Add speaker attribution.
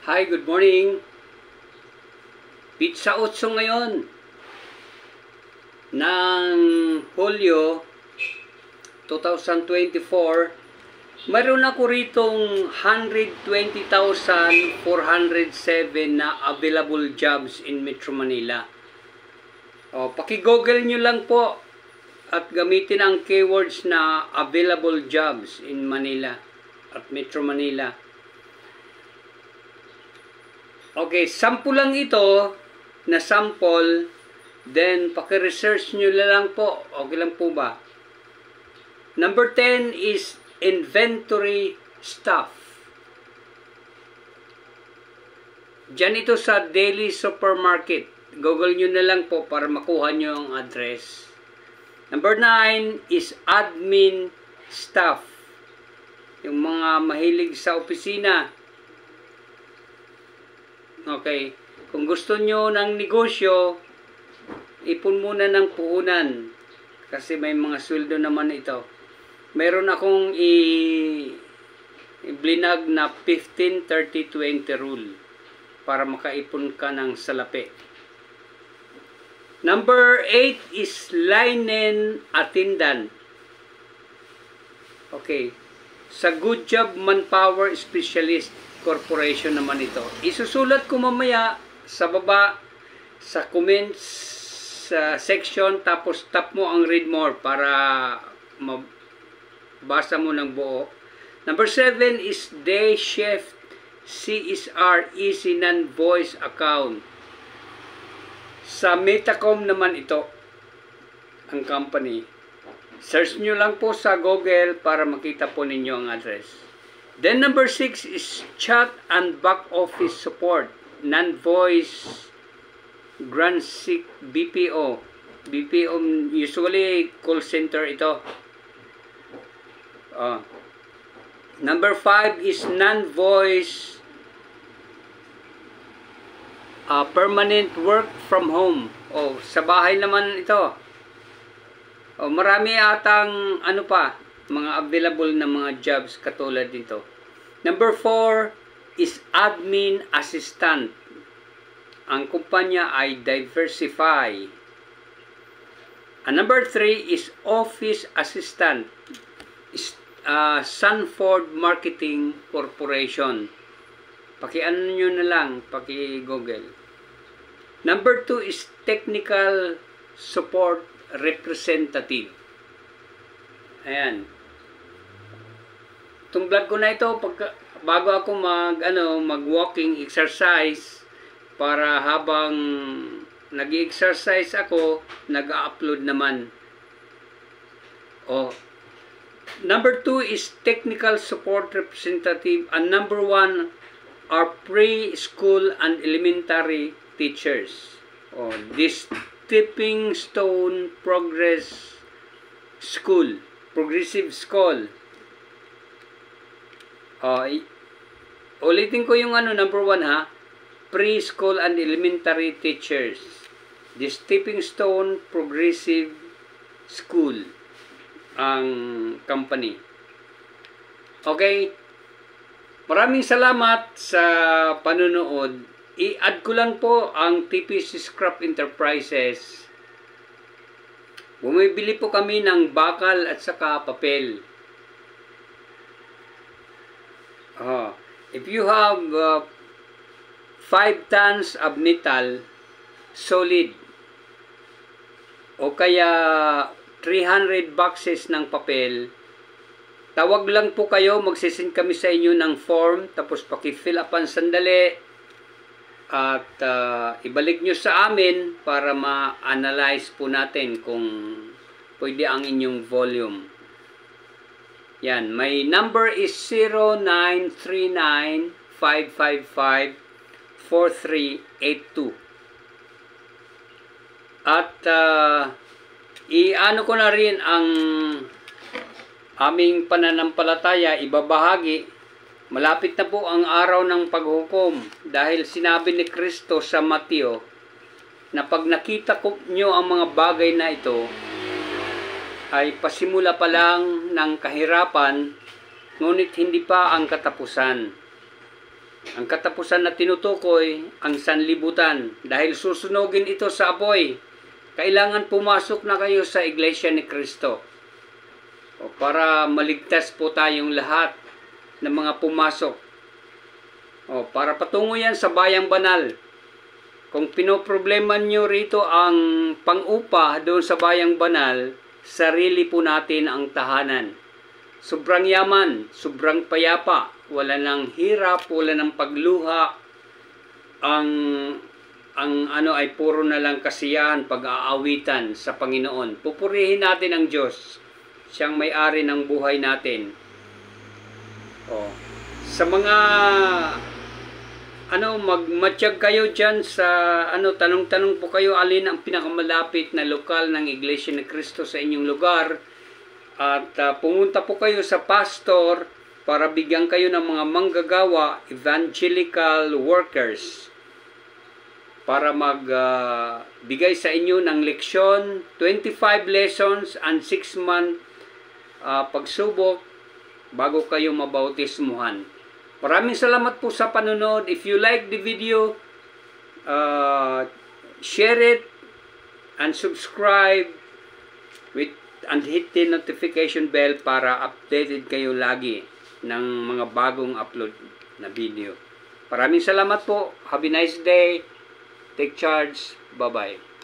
Speaker 1: Hi, good morning. Pizza 8 ngayon ng Hulyo 2024. Mayroon ako ritong 120,407 na available jobs in Metro Manila. Paki-google nyo lang po at gamitin ang keywords na available jobs in Manila at Metro Manila. Okay, sample lang ito na sample, then paki-research nyo lang po. Okay lang po ba? Number 10 is inventory staff. Diyan ito sa Daily Supermarket. Google nyo na lang po para makuha nyo ang address. Number 9 is admin staff. Yung mga mahilig sa opisina. Okay. Kung gusto nyo ng negosyo, ipon muna ng puhunan. Kasi may mga sweldo naman ito. Meron akong i-blinag na 15-30-20 rule para makaipon ka ng salapi. Number 8 is linen attendant. Okay. Sa Good Job Manpower Specialist Corporation naman ito. Isusulat ko mamaya sa baba sa comments section, tapos tap mo ang read more para mabasa mo ng buo. Number 7 is day shift CSR Easy Non-Voice Account. Sa Metacom naman ito ang company. Search nyo lang po sa Google para makita po ninyo ang address. Then number 6 is chat and back office support, non-voice, Grand Sick BPO. BPO usually call center ito. Number 5 is non-voice permanent work from home. Sa bahay naman ito. Marami atang mga available na mga jobs katulad dito. Number 4 is admin assistant. Ang kumpanya ay Diversify. Number 3 is office assistant. Sanford Marketing Corporation. Paki-ano nyo na lang, paki-google. Number 2 is technical support representative. Ayan. Itong vlog ko na ito, bago ako mag-walking exercise, para habang nag-exercise ako, nag-upload naman. Number 2 is technical support representative, and number 1 are preschool and elementary teachers. This Stepping Stone Progressive School. Ulitin ko yung number 1 ha. Preschool and elementary teachers. The Stepping Stone Progressive School ang company. Okay. Maraming salamat sa panunood. I-add ko lang po ang TPC Scrap Enterprises. Bumibili po kami ng bakal at saka papel. If you have 5 tons of metal, solid, o kaya 300 boxes ng papel, tawag lang po kayo, magsisend kami sa inyo ng form, tapos paki-fill upan sandali, at ibalik nyo sa amin para ma-analyze po natin kung pwede ang inyong volume. Yan, my number is 0939-555-4382. At i-ano ko na rin ang aming pananampalataya, ibabahagi. Malapit na po ang araw ng paghukom, dahil sinabi ni Kristo sa Mateo na pag nakita nyo ang mga bagay na ito, ay pasimula pa lang ng kahirapan, ngunit hindi pa ang katapusan. Ang katapusan na tinutukoy, ang sanlibutan. Dahil susunugin ito sa apoy, kailangan pumasok na kayo sa Iglesia ni Kristo. O para maligtas po tayong lahat ng mga pumasok. O para patungo yan sa bayang banal. Kung pinoproblema nyo rito ang pang-upa doon sa bayang banal, sarili po natin ang tahanan. Sobrang yaman, sobrang payapa, wala ng hirap, wala ng pagluha. Ang ano ay puro na lang kasiyahan, pag-aawitan sa Panginoon. Pupurihin natin ang Diyos. Siyang may-ari ng buhay natin. Oh. Sa mga magmatsyag kayo dyan sa tanong-tanong po kayo alin ang pinakamalapit na lokal ng Iglesia ni Cristo sa inyong lugar. At pumunta po kayo sa pastor para bigyan kayo ng mga manggagawa, evangelical workers, para magbigay sa inyo ng leksyon, 25 lessons and 6-month pagsubok bago kayo mabautismuhan. Maraming salamat po sa panonood. If you like the video, share it and subscribe and hit the notification bell para updated kayo lagi ng mga bagong upload na video. Maraming salamat po. Have a nice day. Take charge. Bye-bye.